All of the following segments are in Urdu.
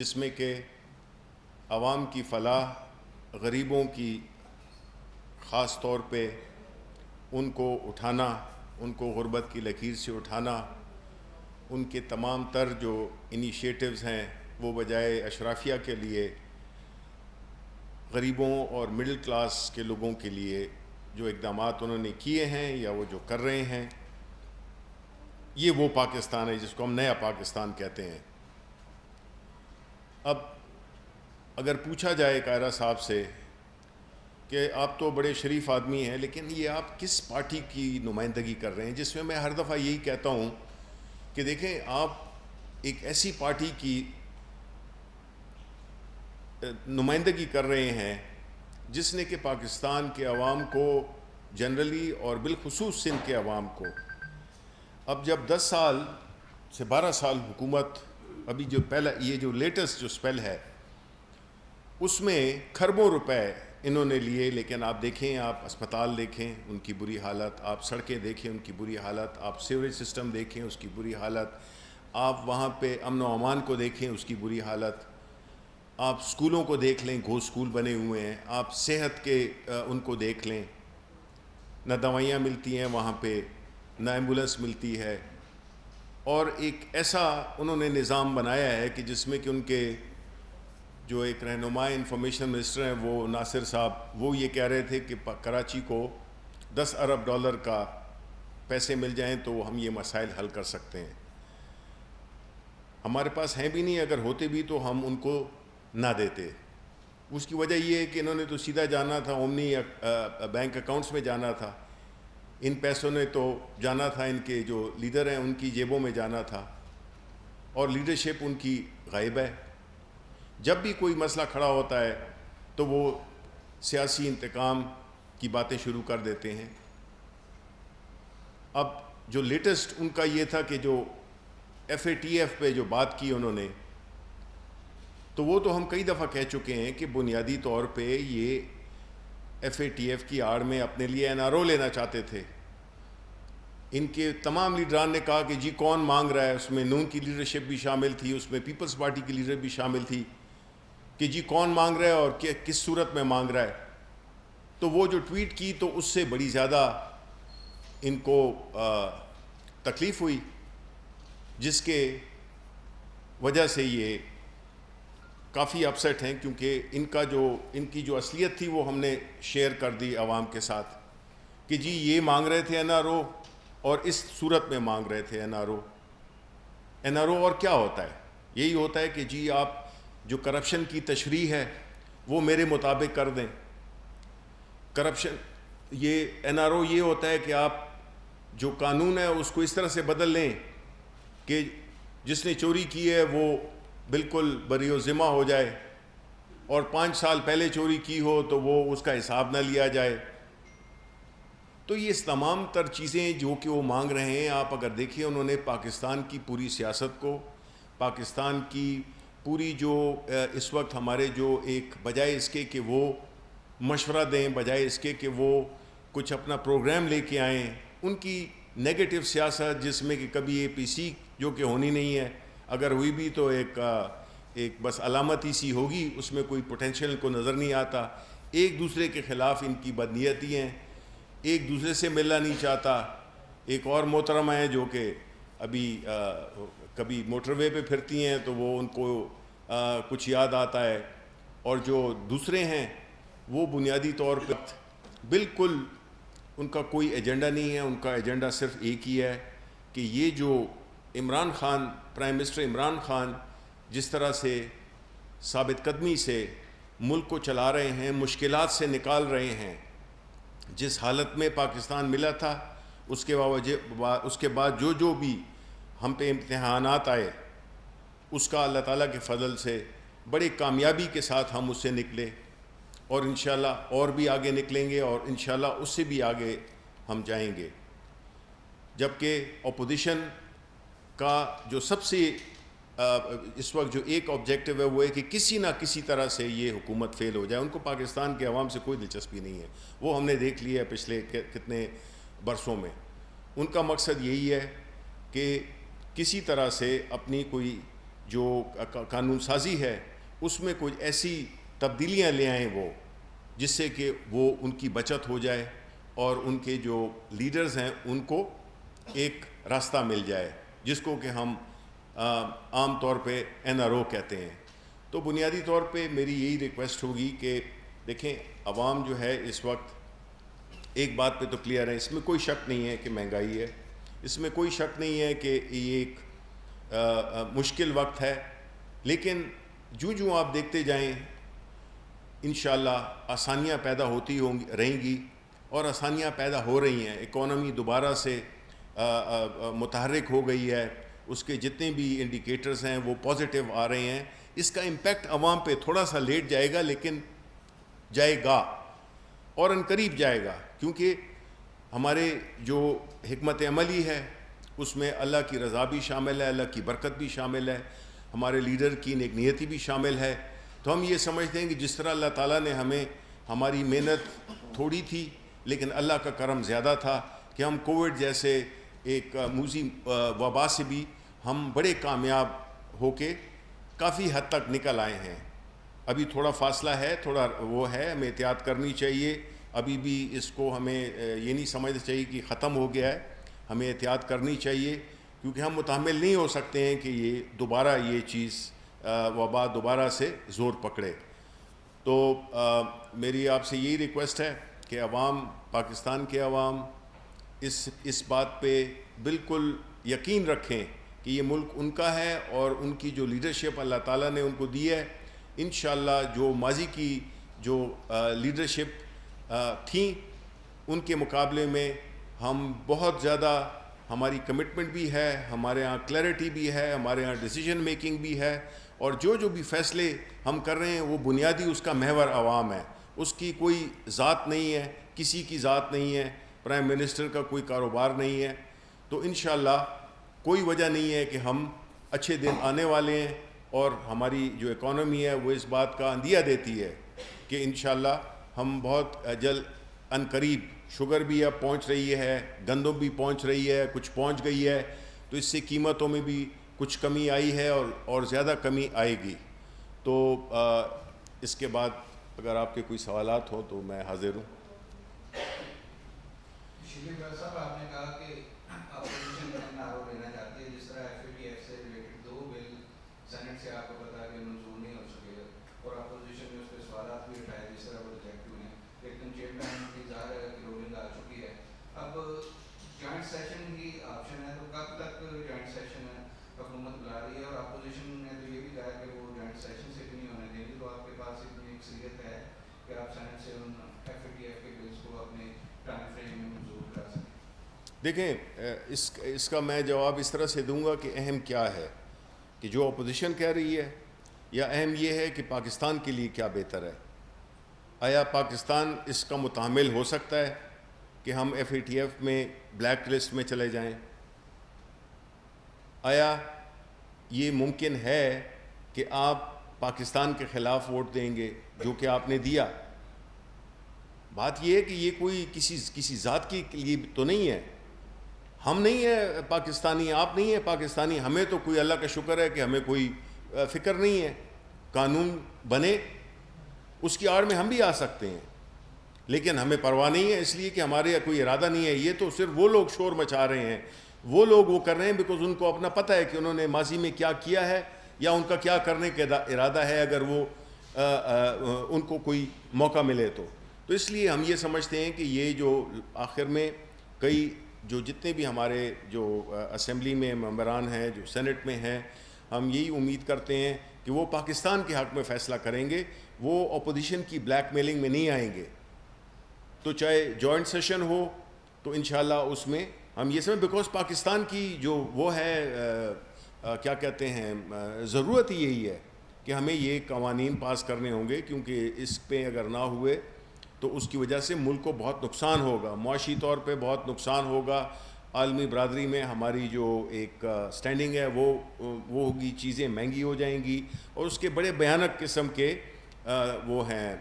جس میں کہ عوام کی فلاح، غریبوں کی خاص طور پہ ان کو اٹھانا، ان کو غربت کی لکیر سے اٹھانا، ان کے تمام تر جو انیشیٹوز ہیں وہ بجائے اشرافیہ کے لیے غریبوں اور مڈل کلاس کے لوگوں کے لیے جو اقدامات انہوں نے کیے ہیں یا وہ جو کر رہے ہیں، یہ وہ پاکستان ہے جس کو ہم نیا پاکستان کہتے ہیں۔ اب اگر پوچھا جائے قاہرہ صاحب سے کہ آپ تو بڑے شریف آدمی ہیں، لیکن یہ آپ کس پارٹی کی نمائندگی کر رہے ہیں، جس میں ہر دفعہ یہی کہتا ہوں کہ دیکھیں آپ ایک ایسی پارٹی کی نمائندگی کر رہے ہیں جس نے کہ پاکستان کے عوام کو جنرلی اور بالخصوص سندھ کے عوام کو اب جب 10 سال سے 12 سال حکومت، ابھی جو پہلا یہ جو لیٹسٹ جو سپیل ہے اس میں کھربوں روپے انہوں نے لیے، لیکن آپ دیکھیں، آپ اسپتال دیکھیں ان کی بری حالت، آپ سڑکیں دیکھیں ان کی بری حالت، آپ سیوریج سسٹم دیکھیں اس کی بری حالت، آپ وہاں پہ امن و امان کو دیکھیں اس کی بری حالت، آپ سکولوں کو دیکھ لیں، گھوس سکول بنے ہوئے ہیں، آپ صحت کے ان کو دیکھ لیں، نہ دوائیاں ملتی ہیں وہاں پہ، نہ ایمبولنس ملتی ہے، اور ایک ایسا انہوں نے نظام بنایا ہے کہ جس میں کہ ان کے جو ایک رہنما انفارمیشن منسٹر ہیں وہ ناصر صاحب، وہ یہ کہہ رہے تھے کہ کراچی کو $10 ارب کا پیسے مل جائیں تو ہم یہ مسائل حل کر سکتے ہیں۔ ہمارے پاس ہیں بھی نہیں، اگر ہوتے بھی تو ہم ان کو نہ دیتے۔ اس کی وجہ یہ ہے کہ انہوں نے تو سیدھا جانا تھا، اومنی بینک اکاؤنٹس میں جانا تھا، ان پیسوں نے تو جانا تھا ان کے جو لیڈر ہیں ان کی جیبوں میں جانا تھا، اور لیڈرشپ ان کی غائب ہے۔ جب بھی کوئی مسئلہ کھڑا ہوتا ہے تو وہ سیاسی انتقام کی باتیں شروع کر دیتے ہیں۔ اب جو لیٹسٹ ان کا یہ تھا کہ جو FATF پہ جو بات کی انہوں نے، تو وہ تو ہم کئی دفعہ کہہ چکے ہیں کہ بنیادی طور پہ یہ FATF کی آڑ میں اپنے لیے NRO لینا چاہتے تھے۔ ان کے تمام لیڈران نے کہا کہ جی کون مانگ رہا ہے، اس میں نون کی لیڈرشپ بھی شامل تھی، اس میں پیپلز پارٹی کی لیڈر بھی شامل تھی، کہ جی کون مانگ رہا ہے اور کس صورت میں مانگ رہا ہے۔ تو وہ جو ٹویٹ کی تو اس سے بڑی زیادہ ان کو تکلیف ہوئی، جس کے وجہ سے یہ کافی اپسیٹ ہیں، کیونکہ ان کی جو اصلیت تھی وہ ہم نے شیئر کر دی عوام کے ساتھ کہ جی یہ مانگ رہے تھے NRO اور اس صورت میں مانگ رہے تھے NRO اور کیا ہوتا ہے؟ یہی ہوتا ہے کہ جی آپ جو کرپشن کی تشریح ہے وہ میرے مطابق کر دیں۔ کرپشن یہ NRO یہ ہوتا ہے کہ آپ جو قانون ہے اس کو اس طرح سے بدل لیں کہ جس نے چوری کی ہے وہ بالکل بری و ذمہ ہو جائے، اور 5 سال پہلے چوری کی ہو تو وہ اس کا حساب نہ لیا جائے۔ تو یہ تمام تر چیزیں جو کہ وہ مانگ رہے ہیں، آپ اگر دیکھیں انہوں نے پاکستان کی پوری سیاست کو، پاکستان کی پوری جو اس وقت ہمارے جو ایک بجائے اس کے کہ وہ مشورہ دیں، بجائے اس کے کہ وہ کچھ اپنا پروگرام لے کے آئیں، ان کی نیگیٹو سیاست جس میں کہ کبھی APC جو کہ ہونی نہیں ہے، اگر ہوئی بھی تو ایک بس علامتی سی ہوگی، اس میں کوئی پوٹینشیل کو نظر نہیں آتا، ایک دوسرے کے خلاف ان کی بدنیتی ہیں، ایک دوسرے سے ملنا نہیں چاہتا۔ ایک اور محترمہ ہے جو کہ ابھی کبھی موٹر وے پہ پھرتی ہیں تو وہ ان کو کچھ یاد آتا ہے، اور جو دوسرے ہیں وہ بنیادی طور پہ بالکل ان کا کوئی ایجنڈا نہیں ہے، ان کا ایجنڈا صرف ایک ہی ہے کہ یہ جو عمران خان، پرائم منسٹر عمران خان جس طرح سے ثابت قدمی سے ملک کو چلا رہے ہیں، مشکلات سے نکال رہے ہیں، جس حالت میں پاکستان ملا تھا اس کے بعد جو بھی ہم پہ امتحانات آئے، اس کا اللہ تعالیٰ کے فضل سے بڑی کامیابی کے ساتھ ہم اس سے نکلے، اور انشاءاللہ اور بھی آگے نکلیں گے، اور انشاءاللہ اس سے بھی آگے ہم جائیں گے۔ جبکہ اپوزیشن کا جو سب سے اس وقت جو ایک آبجیکٹو ہے وہ ہے کہ کسی نہ کسی طرح سے یہ حکومت فیل ہو جائے۔ ان کو پاکستان کے عوام سے کوئی دلچسپی نہیں ہے، وہ ہم نے دیکھ لیا ہے پچھلے کتنے برسوں میں۔ ان کا مقصد یہی ہے کہ کسی طرح سے اپنی کوئی جو قانون سازی ہے اس میں کچھ ایسی تبدیلیاں لے آئیں وہ، جس سے کہ وہ ان کی بچت ہو جائے اور ان کے جو لیڈرز ہیں ان کو ایک راستہ مل جائے، جس کو کہ ہم عام طور پہ NRO کہتے ہیں۔ تو بنیادی طور پہ میری یہی ریکویسٹ ہوگی کہ دیکھیں عوام جو ہے اس وقت ایک بات پہ تو کلیئر ہے، اس میں کوئی شک نہیں ہے کہ مہنگائی ہے، اس میں کوئی شک نہیں ہے کہ یہ ایک مشکل وقت ہے، لیکن جو آپ دیکھتے جائیں انشاءاللہ آسانیاں پیدا ہوتی رہیں گی، اور آسانیاں پیدا ہو رہی ہیں۔ اکانومی دوبارہ سے متحرک ہو گئی ہے، اس کے جتنے بھی انڈیکیٹرز ہیں وہ پازیٹیو آ رہے ہیں۔ اس کا امپیکٹ عوام پہ تھوڑا سا لیٹ جائے گا، لیکن جائے گا اور عنقریب جائے گا، کیونکہ ہمارے جو حکمت عملی ہے اس میں اللہ کی رضا بھی شامل ہے، اللہ کی برکت بھی شامل ہے، ہمارے لیڈر کی نیک نیتی بھی شامل ہے۔ تو ہم یہ سمجھتے ہیں کہ جس طرح اللہ تعالیٰ نے ہماری محنت تھوڑی تھی لیکن اللہ کا کرم زیادہ تھا کہ ہم کووڈ جیسے ایک موذی وبا سے بھی ہم بڑے کامیاب ہو کے کافی حد تک نکل آئے ہیں۔ ابھی تھوڑا فاصلہ ہے، تھوڑا وہ ہے، ہمیں احتیاط کرنی چاہیے، ابھی بھی اس کو ہمیں یہ نہیں سمجھنا چاہیے کہ ختم ہو گیا ہے، ہمیں احتیاط کرنی چاہیے، کیونکہ ہم متحمل نہیں ہو سکتے ہیں کہ یہ چیز وبا دوبارہ سے زور پکڑے۔ تو میری آپ سے یہی ریکویسٹ ہے کہ عوام، پاکستان کے عوام اس بات پہ بالکل یقین رکھیں کہ یہ ملک ان کا ہے، اور ان کی جو لیڈرشپ اللہ تعالیٰ نے ان کو دی ہے، انشاءاللہ جو ماضی کی جو لیڈرشپ تھیں ان کے مقابلے میں ہم بہت زیادہ، ہماری کمٹمنٹ بھی ہے، ہمارے ہاں کلیئرٹی بھی ہے، ہمارے ہاں ڈیسیجن میکنگ بھی ہے، اور جو بھی فیصلے ہم کر رہے ہیں وہ بنیادی اس کا محور عوام ہے، اس کی کوئی ذات نہیں ہے، کسی کی ذات نہیں ہے، پرائم منسٹر کا کوئی کاروبار نہیں ہے۔ تو انشاءاللہ کوئی وجہ نہیں ہے کہ ہم اچھے دن آنے والے ہیں، اور ہماری جو اکانومی ہے وہ اس بات کا اندیہ دیتی ہے کہ انشاءاللہ ہم بہت جلد عنقریب، شوگر بھی اب پہنچ رہی ہے، گندم بھی پہنچ رہی ہے، کچھ پہنچ گئی ہے، تو اس سے قیمتوں میں بھی کچھ کمی آئی ہے اور زیادہ کمی آئے گی۔ تو اس کے بعد اگر آپ کے کوئی سوالات ہوں تو میں حاضر ہوں۔ شریف ڈاکٹر صاحب، آپ نے کہا کہ اپوزیشن میں NRO لینا چاہتی ہے، جس طرح FATF سے ریلیٹڈ 2 بل سینٹ سے آپ کو پتا ہے کہ منظور نہیں ہو سکے، اور اپوزیشن نے اس پہ سوالات بھی اٹھائے جس طرح وہ ریجیکٹ ہوئے ہیں، لیکن چیئرمین کی ظاہر ہے کہ رولنگ آ چکی ہے۔ اب جوائنٹ سیشن کی آپشن ہے، تو کب تک جوائنٹ سیشن حکومت بلا رہی ہے؟ اور اپوزیشن نے تو یہ بھی کہا کہ وہ جوائنٹ سیشن سے بھی نہیں ہونے دیں گے، تو آپ کے پاس اتنی اکثریت ہے کہ آپ سینٹ سے ان FATF کے بلز کو اپنے ٹائم فریم میں منظور کرا سکیں؟ دیکھیں، اس کا میں جواب اس طرح سے دوں گا کہ اہم کیا ہے کہ جو اپوزیشن کہہ رہی ہے، یا اہم یہ ہے کہ پاکستان کے لیے کیا بہتر ہے۔ آیا پاکستان اس کا متحمل ہو سکتا ہے کہ ہم FATF میں بلیک لسٹ میں چلے جائیں؟ آیا یہ ممکن ہے کہ آپ پاکستان کے خلاف ووٹ دیں گے جو کہ آپ نے دیا؟ بات یہ ہے کہ یہ کوئی کسی ذات کے لیے تو نہیں ہے، ہم نہیں ہیں پاکستانی، آپ نہیں ہیں پاکستانی، ہمیں تو کوئی اللہ کا شکر ہے کہ ہمیں کوئی فکر نہیں ہے، قانون بنے اس کی آڑ میں ہم بھی آ سکتے ہیں، لیکن ہمیں پرواہ نہیں ہے، اس لیے کہ ہمارے کوئی ارادہ نہیں ہے۔ یہ تو صرف وہ لوگ شور مچا رہے ہیں، وہ لوگ وہ کر رہے ہیں بیکاز ان کو اپنا پتہ ہے کہ انہوں نے ماضی میں کیا کیا ہے یا ان کا کیا کرنے کا ارادہ ہے اگر وہ ان کو کوئی موقع ملے تو اس لیے ہم یہ سمجھتے ہیں کہ یہ جو آخر میں کئی جو جتنے بھی ہمارے جو اسمبلی میں ممبران ہیں، جو سینٹ میں ہیں، ہم یہی امید کرتے ہیں کہ وہ پاکستان کے حق میں فیصلہ کریں گے، وہ اپوزیشن کی بلیک میلنگ میں نہیں آئیں گے۔ تو چاہے جوائنٹ سیشن ہو تو انشاءاللہ اس میں ہم یہ سمجھ، بیکاز پاکستان کی جو وہ ہے کیا کہتے ہیں ضرورت ہی یہی ہے کہ ہمیں یہ قوانین پاس کرنے ہوں گے، کیونکہ اس پہ اگر نہ ہوئے تو اس کی وجہ سے ملک کو بہت نقصان ہوگا، معاشی طور پہ بہت نقصان ہوگا، عالمی برادری میں ہماری جو ایک سٹینڈنگ ہے وہ ہوگی، چیزیں مہنگی ہو جائیں گی، اور اس کے بڑے بھیانک قسم کے وہ ہیں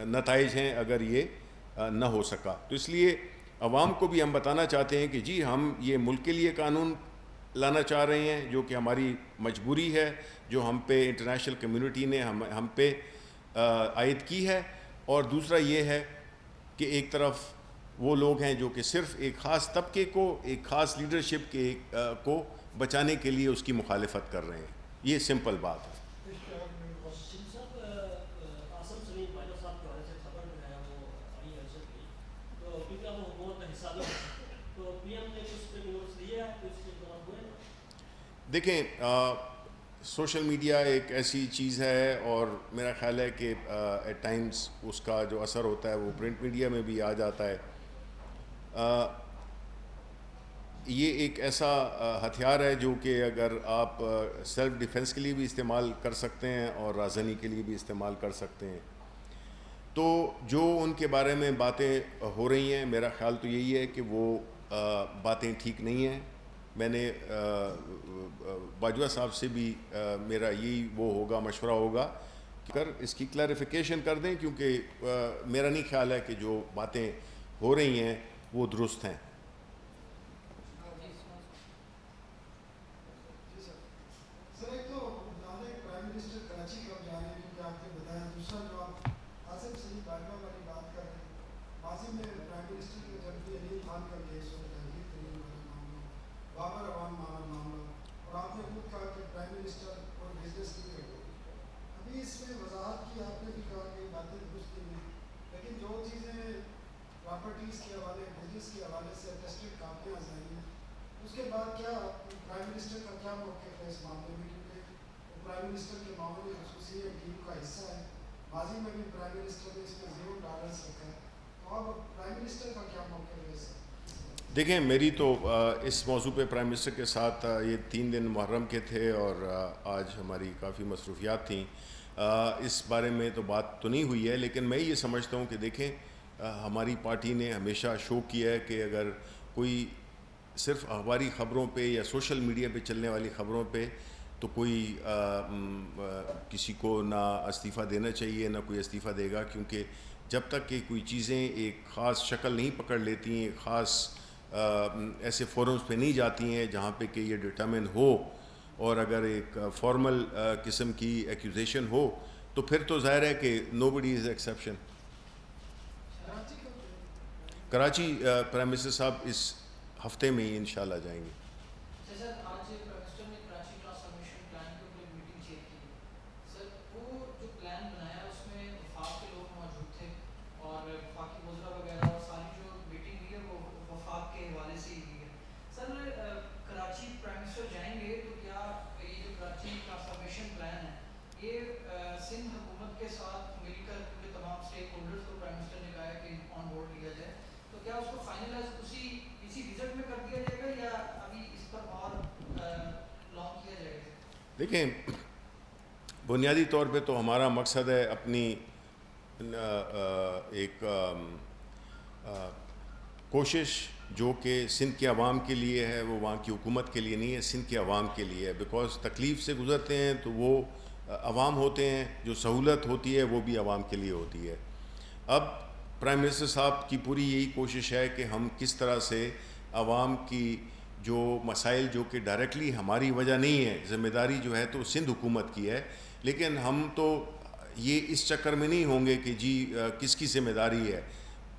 نتائج ہیں اگر یہ نہ ہو سکا۔ تو اس لیے عوام کو بھی ہم بتانا چاہتے ہیں کہ جی ہم یہ ملک کے لیے قانون لانا چاہ رہے ہیں، جو کہ ہماری مجبوری ہے، جو ہم پہ انٹرنیشنل کمیونٹی نے ہم پہ عائد کی ہے. اور دوسرا یہ ہے کہ ایک طرف وہ لوگ ہیں جو کہ صرف ایک خاص طبقے کو، ایک خاص لیڈرشپ کو بچانے کے لیے اس کی مخالفت کر رہے ہیں. یہ سمپل بات ہے. دیکھیں، سوشل میڈیا ایک ایسی چیز ہے، اور میرا خیال ہے کہ ایٹ ٹائمز اس کا جو اثر ہوتا ہے وہ پرنٹ میڈیا میں بھی آ جاتا ہے. یہ ایک ایسا ہتھیار ہے جو کہ اگر آپ سیلف ڈیفنس کے لیے بھی استعمال کر سکتے ہیں اور رازنی کے لیے بھی استعمال کر سکتے ہیں. تو جو ان کے بارے میں باتیں ہو رہی ہیں، میرا خیال تو یہی ہے کہ وہ باتیں ٹھیک نہیں ہیں. میں نے باجوہ صاحب سے بھی میرا یہی وہ ہوگا، مشورہ ہوگا کہ اس کی کلیریفیکیشن کر دیں، کیونکہ میرا نہیں خیال ہے کہ جو باتیں ہو رہی ہیں وہ درست ہیں. دیکھیں، میری تو اس موضوع پہ پرائم منسٹر کے ساتھ یہ 3 دن محرم کے تھے اور آج ہماری کافی مصروفیات تھیں. اس بارے میں تو بات تو نہیں ہوئی ہے، لیکن میں یہ سمجھتا ہوں کہ دیکھیں، ہماری پارٹی نے ہمیشہ شو کیا ہے کہ اگر کوئی صرف اخباری خبروں پہ یا سوشل میڈیا پہ چلنے والی خبروں پہ تو کوئی کسی کو نہ استعفیٰ دینا چاہیے، نہ کوئی استعفیٰ دے گا، کیونکہ جب تک کہ کوئی چیزیں ایک خاص شکل نہیں پکڑ لیتی ہیں، خاص ایسے فورمز پہ نہیں جاتی ہیں جہاں پہ کہ یہ ڈٹرمن ہو، اور اگر ایک فارمل قسم کی ایکوزیشن ہو تو پھر تو ظاہر ہے کہ nobody is exception. Karachi prime minister صاحب اس ہفتے میں ہی انشاءاللہ جائیں گے. دیکھیں، بنیادی طور پہ تو ہمارا مقصد ہے اپنی ایک کوشش جو کہ سندھ کے عوام کے لیے ہے، وہ وہاں کی حکومت کے لیے نہیں ہے، سندھ کے عوام کے لیے ہے. بیکاز تکلیف سے گزرتے ہیں تو وہ عوام ہوتے ہیں، جو سہولت ہوتی ہے وہ بھی عوام کے لیے ہوتی ہے. اب پرائم منسٹر صاحب کی پوری یہی کوشش ہے کہ ہم کس طرح سے عوام کی جو مسائل جو کہ ڈائریکٹلی ہماری وجہ نہیں ہے، ذمہ داری جو ہے تو سندھ حکومت کی ہے، لیکن ہم تو یہ اس چکر میں نہیں ہوں گے کہ جی کس کی ذمہ داری ہے.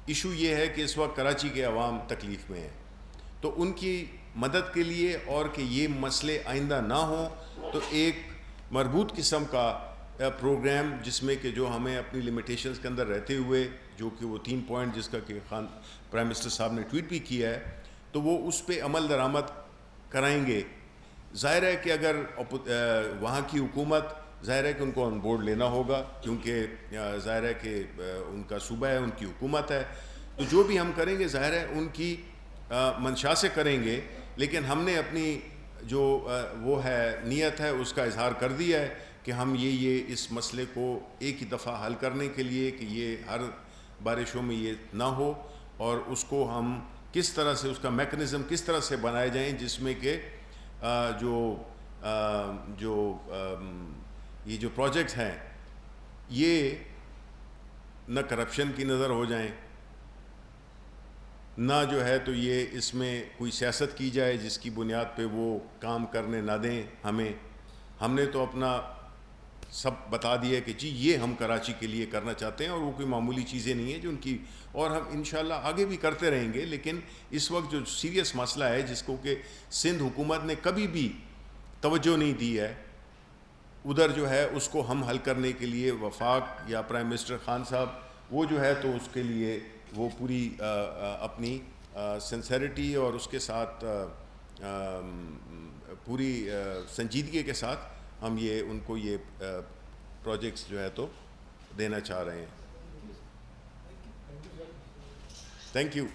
ایشو یہ ہے کہ اس وقت کراچی کے عوام تکلیف میں ہیں، تو ان کی مدد کے لیے اور کہ یہ مسئلے آئندہ نہ ہوں تو ایک مربوط قسم کا پروگرام جس میں کہ جو ہمیں اپنی لمیٹیشنز کے اندر رہتے ہوئے، جو کہ وہ 3 پوائنٹ جس کا کہ پرائم منسٹر صاحب نے ٹویٹ بھی کیا ہے، تو وہ اس پہ عمل درآمد کرائیں گے. ظاہر ہے کہ اگر وہاں کی حکومت، ظاہر ہے کہ ان کو آن بورڈ لینا ہوگا، کیونکہ ظاہر ہے کہ ان کا صوبہ ہے، ان کی حکومت ہے، تو جو بھی ہم کریں گے ظاہر ہے ان کی منشا سے کریں گے. لیکن ہم نے اپنی جو وہ ہے نیت ہے اس کا اظہار کر دیا ہے کہ ہم یہ اس مسئلے کو ایک ہی دفعہ حل کرنے کے لیے کہ یہ ہر بارشوں میں یہ نہ ہو، اور اس کو ہم کس طرح سے اس کا میکنزم کس طرح سے بنائے جائیں جس میں کہ یہ جو پروجیکٹس ہیں یہ نہ کرپشن کی نظر ہو جائیں، نہ جو ہے تو یہ اس میں کوئی سیاست کی جائے جس کی بنیاد پہ وہ کام کرنے نہ دیں ہمیں. ہم نے تو اپنا سب بتا دیا کہ جی یہ ہم کراچی کے لیے کرنا چاہتے ہیں اور وہ کوئی معمولی چیزیں نہیں ہیں جو ان کی, اور ہم انشاءاللہ آگے بھی کرتے رہیں گے. لیکن اس وقت جو سیریس مسئلہ ہے جس کو کہ سندھ حکومت نے کبھی بھی توجہ نہیں دی ہے, ادھر جو ہے اس کو ہم حل کرنے کے لیے وفاق یا پرائم منسٹر خان صاحب وہ جو ہے تو اس کے لیے وہ پوری اپنی سنسیریٹی اور اس کے ساتھ پوری سنجیدگی کے ساتھ ہم یہ ان کو یہ پروجیکٹس جو ہے تو دینا چاہ رہے ہیں. Thank you.